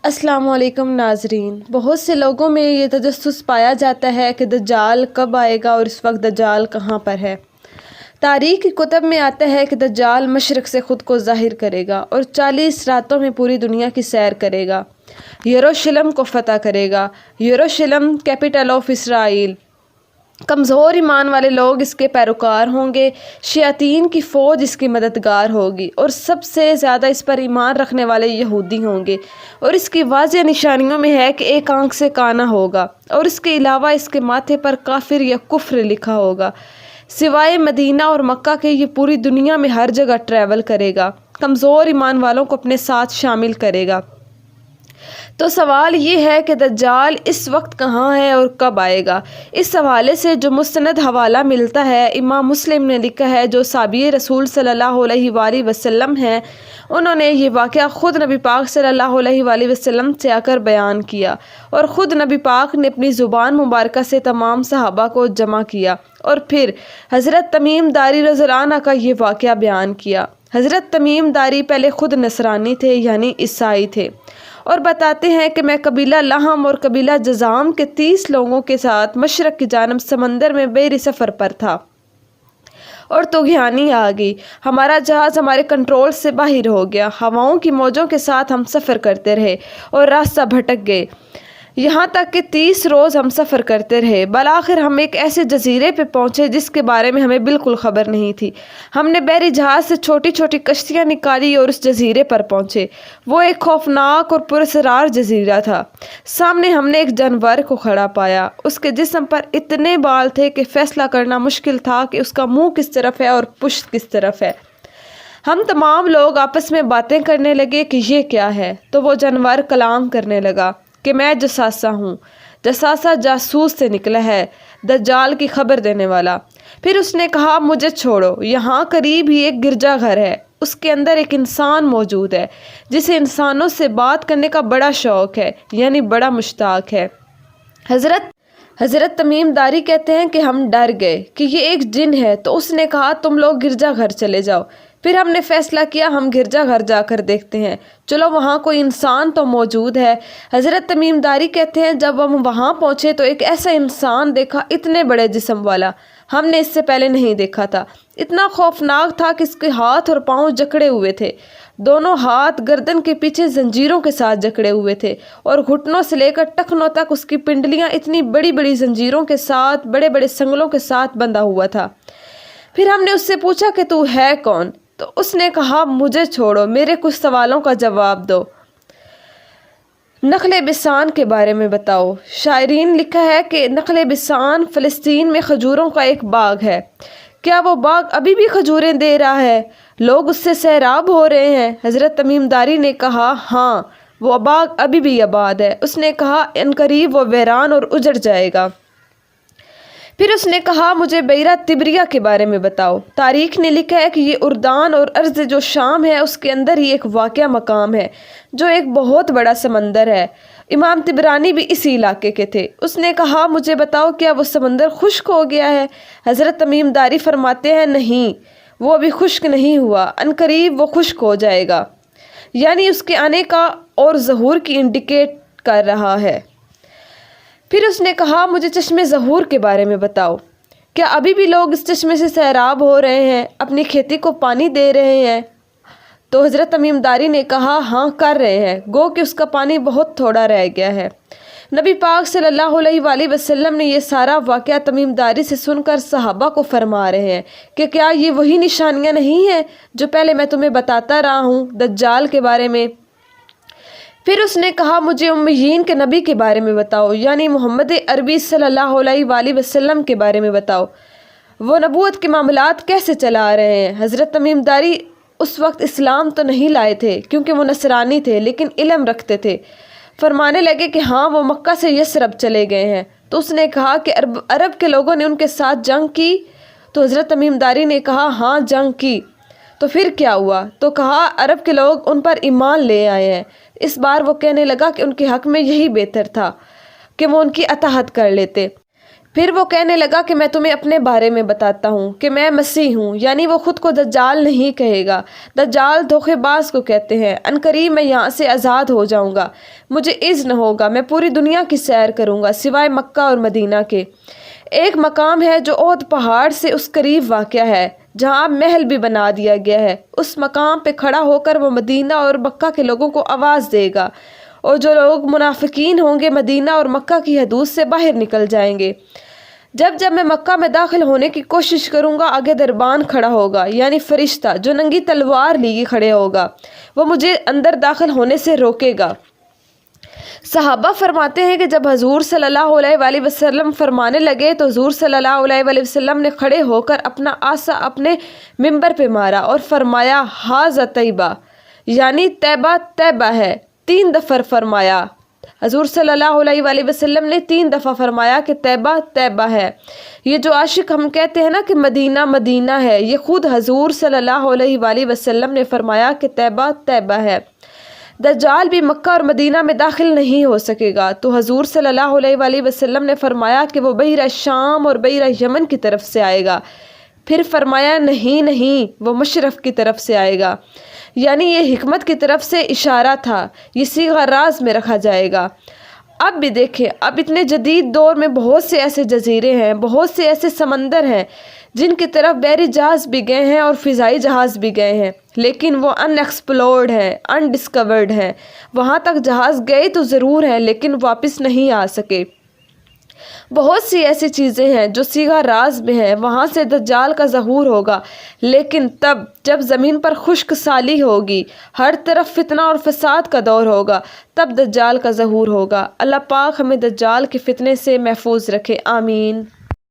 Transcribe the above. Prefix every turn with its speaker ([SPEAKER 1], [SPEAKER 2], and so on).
[SPEAKER 1] السلام علیکم ناظرین، بہت سے لوگوں میں یہ تجسس پایا جاتا ہے کہ دجال کب آئے گا اور اس وقت دجال کہاں پر ہے۔ تاریخ کی کتب میں آتا ہے کہ دجال مشرق سے خود کو ظاہر کرے گا اور 40 راتوں میں پوری دنیا کی سیر کرے گا، یروشلم کو فتح کرے گا۔ یروشلم کیپٹل آف اسرائیل۔ کمزور ایمان والے لوگ اس کے پیروکار ہوں گے، شیاطین کی فوج اس کی مددگار ہوگی اور سب سے زیادہ اس پر ایمان رکھنے والے یہودی ہوں گے، اور اس کی واضح نشانیوں میں ہے کہ ایک آنکھ سے کانا ہوگا اور اس کے علاوہ اس کے ماتھے پر کافر یا کفر لکھا ہوگا۔ سوائے مدینہ اور مکہ کے یہ پوری دنیا میں ہر جگہ ٹریول کرے گا، کمزور ایمان والوں کو اپنے ساتھ شامل کرے گا۔ تو سوال یہ ہے کہ دجال اس وقت کہاں ہے اور کب آئے گا؟ اس حوالے سے جو مستند حوالہ ملتا ہے، امام مسلم نے لکھا ہے، جو صحابی رسول صلی اللہ علیہ وآلہ وسلم ہیں، انہوں نے یہ واقعہ خود نبی پاک صلی اللہ علیہ وآلہ وسلم سے آ کر بیان کیا، اور خود نبی پاک نے اپنی زبان مبارکہ سے تمام صحابہ کو جمع کیا، اور پھر حضرت تمیم داری رضی اللہ عنہ کا یہ واقعہ بیان کیا۔ حضرت تمیم داری پہلے خود نصرانی تھے، یعنی عیسائی تھے، اور بتاتے ہیں کہ میں قبیلہ لحم اور قبیلہ جذام کے 30 لوگوں کے ساتھ مشرق کی جانب سمندر میں بحری سفر پر تھا، اور طغیانی آ گئی، ہمارا جہاز ہمارے کنٹرول سے باہر ہو گیا، ہواؤں کی موجوں کے ساتھ ہم سفر کرتے رہے اور راستہ بھٹک گئے، یہاں تک کہ 30 روز ہم سفر کرتے رہے۔ بالآخر ہم ایک ایسے جزیرے پہ پہنچے جس کے بارے میں ہمیں بالکل خبر نہیں تھی۔ ہم نے بحری جہاز سے چھوٹی چھوٹی کشتیاں نکالی اور اس جزیرے پر پہنچے۔ وہ ایک خوفناک اور پراسرار جزیرہ تھا۔ سامنے ہم نے ایک جانور کو کھڑا پایا، اس کے جسم پر اتنے بال تھے کہ فیصلہ کرنا مشکل تھا کہ اس کا منہ کس طرف ہے اور پشت کس طرف ہے۔ ہم تمام لوگ آپس میں باتیں کرنے لگے کہ یہ کیا ہے، تو وہ جانور کلام کرنے لگا کہ میں جساسہ ہوں، جساسہ جاسوس سے نکلا ہے، دجال کی خبر دینے والا۔ پھر اس نے کہا مجھے چھوڑو، یہاں قریب ہی ایک گرجا گھر ہے، اس کے اندر ایک انسان موجود ہے جسے انسانوں سے بات کرنے کا بڑا شوق ہے، یعنی بڑا مشتاق ہے۔ حضرت تمیم داری کہتے ہیں کہ ہم ڈر گئے کہ یہ ایک جن ہے، تو اس نے کہا تم لوگ گرجا گھر چلے جاؤ۔ پھر ہم نے فیصلہ کیا ہم گرجا گھر جا کر دیکھتے ہیں، چلو وہاں کوئی انسان تو موجود ہے۔ حضرت تمیم داری کہتے ہیں جب ہم وہاں پہنچے تو ایک ایسا انسان دیکھا، اتنے بڑے جسم والا، ہم نے اس سے پہلے نہیں دیکھا تھا، اتنا خوفناک تھا کہ اس کے ہاتھ اور پاؤں جکڑے ہوئے تھے، دونوں ہاتھ گردن کے پیچھے زنجیروں کے ساتھ جکڑے ہوئے تھے، اور گھٹنوں سے لے کر ٹخنوں تک اس کی پنڈلیاں اتنی بڑی بڑی زنجیروں کے ساتھ، بڑے بڑے سنگلوں کے ساتھ بندھا ہوا تھا۔ پھر ہم نے اس سے پوچھا کہ تو ہے کون؟ تو اس نے کہا مجھے چھوڑو، میرے کچھ سوالوں کا جواب دو، نخل بسان کے بارے میں بتاؤ۔ شاعرین لکھا ہے کہ نخل بسان فلسطین میں کھجوروں کا ایک باغ ہے، کیا وہ باغ ابھی بھی کھجوریں دے رہا ہے؟ لوگ اس سے سیراب ہو رہے ہیں؟ حضرت تمیم داری نے کہا ہاں، وہ باغ ابھی بھی آباد ہے۔ اس نے کہا عنقریب وہ ویران اور اجڑ جائے گا۔ پھر اس نے کہا مجھے بیرہ تبریہ کے بارے میں بتاؤ۔ تاریخ نے لکھا ہے کہ یہ اردان اور ارض جو شام ہے اس کے اندر ہی ایک واقعہ مقام ہے جو ایک بہت بڑا سمندر ہے۔ امام طبرانی بھی اسی علاقے کے تھے۔ اس نے کہا مجھے بتاؤ کیا وہ سمندر خشک ہو گیا ہے؟ حضرت تمیم داری فرماتے ہیں نہیں، وہ ابھی خشک نہیں ہوا، عنقریب وہ خشک ہو جائے گا، یعنی اس کے آنے کا اور ظہور کی انڈیکیٹ کر رہا ہے۔ پھر اس نے کہا مجھے چشمے ظہور کے بارے میں بتاؤ، کیا ابھی بھی لوگ اس چشمے سے سیراب ہو رہے ہیں، اپنی کھیتی کو پانی دے رہے ہیں؟ تو حضرت تمیم داری نے کہا ہاں کر رہے ہیں، گو کہ اس کا پانی بہت تھوڑا رہ گیا ہے۔ نبی پاک صلی اللہ علیہ وآلہ وسلم نے یہ سارا واقعہ تمیم داری سے سن کر صحابہ کو فرما رہے ہیں کہ کیا یہ وہی نشانیاں نہیں ہیں جو پہلے میں تمہیں بتاتا رہا ہوں دجال کے بارے میں؟ پھر اس نے کہا مجھے امیین کے نبی کے بارے میں بتاؤ، یعنی محمد عربی صلی اللہ علیہ وآلہ وسلم کے بارے میں بتاؤ، وہ نبوت کے معاملات کیسے چلا رہے ہیں؟ حضرت تمیم داری اس وقت اسلام تو نہیں لائے تھے کیونکہ وہ نصرانی تھے، لیکن علم رکھتے تھے۔ فرمانے لگے کہ ہاں وہ مکہ سے یثرب چلے گئے ہیں۔ تو اس نے کہا کہ عرب کے لوگوں نے ان کے ساتھ جنگ کی؟ تو حضرت تمیم داری نے کہا ہاں جنگ کی۔ تو پھر کیا ہوا؟ تو کہا عرب کے لوگ ان پر ایمان لے آئے ہیں۔ اس بار وہ کہنے لگا کہ ان کے حق میں یہی بہتر تھا کہ وہ ان کی اطاعت کر لیتے۔ پھر وہ کہنے لگا کہ میں تمہیں اپنے بارے میں بتاتا ہوں کہ میں مسیح ہوں، یعنی وہ خود کو دجال نہیں کہے گا۔ دجال دھوخے باز کو کہتے ہیں۔ عنقریب میں یہاں سے آزاد ہو جاؤں گا، مجھے اذن ہوگا، میں پوری دنیا کی سیر کروں گا سوائے مکہ اور مدینہ کے۔ ایک مقام ہے جو احد پہاڑ سے اس قریب واقع ہے، جہاں محل بھی بنا دیا گیا ہے۔ اس مقام پہ کھڑا ہو کر وہ مدینہ اور مکہ کے لوگوں کو آواز دے گا، اور جو لوگ منافقین ہوں گے مدینہ اور مکہ کی حدود سے باہر نکل جائیں گے۔ جب میں مکہ میں داخل ہونے کی کوشش کروں گا، آگے دربان کھڑا ہوگا، یعنی فرشتہ جو ننگی تلوار لیے کھڑے ہوگا، وہ مجھے اندر داخل ہونے سے روکے گا۔ صحابہ فرماتے ہیں کہ جب حضور صلی اللہ علیہ وآلہ وسلم فرمانے لگے تو حضور صلی اللہ علیہ وآلہ وسلم نے کھڑے ہو کر اپنا عصا اپنے منبر پہ مارا اور فرمایا ھذا طیبہ، یعنی طیبہ طیبہ ہے، 3 دفعہ فرمایا۔ حضور صلی اللہ علیہ وآلہ وسلم نے 3 دفعہ فرمایا کہ طیبہ طیبہ ہے۔ یہ جو عاشق ہم کہتے ہیں نا کہ مدینہ مدینہ ہے، یہ خود حضور صلی اللہ علیہ وآلہ وسلم نے فرمایا کہ طیبہ طیبہ ہے۔ دجال بھی مکہ اور مدینہ میں داخل نہیں ہو سکے گا، تو حضور صلی اللہ علیہ وآلہ وسلم نے فرمایا کہ وہ بحیرہ شام اور بحیرہ یمن کی طرف سے آئے گا۔ پھر فرمایا نہیں، وہ مشرق کی طرف سے آئے گا، یعنی یہ حکمت کی طرف سے اشارہ تھا، یہ صیغہ راز میں رکھا جائے گا۔ اب بھی دیکھیں، اب اتنے جدید دور میں بہت سے ایسے جزیرے ہیں، بہت سے ایسے سمندر ہیں جن کی طرف بحری جہاز بھی گئے ہیں اور فضائی جہاز بھی گئے ہیں، لیکن وہ ان ایکسپلورڈ ہیں، ان ڈسکورڈ ہیں۔ وہاں تک جہاز گئے تو ضرور ہیں لیکن واپس نہیں آ سکے۔ بہت سی ایسی چیزیں ہیں جو صیغہ راز میں ہیں، وہاں سے دجال کا ظہور ہوگا، لیکن تب جب زمین پر خشک سالی ہوگی، ہر طرف فتنہ اور فساد کا دور ہوگا، تب دجال کا ظہور ہوگا۔ اللہ پاک ہمیں دجال کے فتنے سے محفوظ رکھے، آمین۔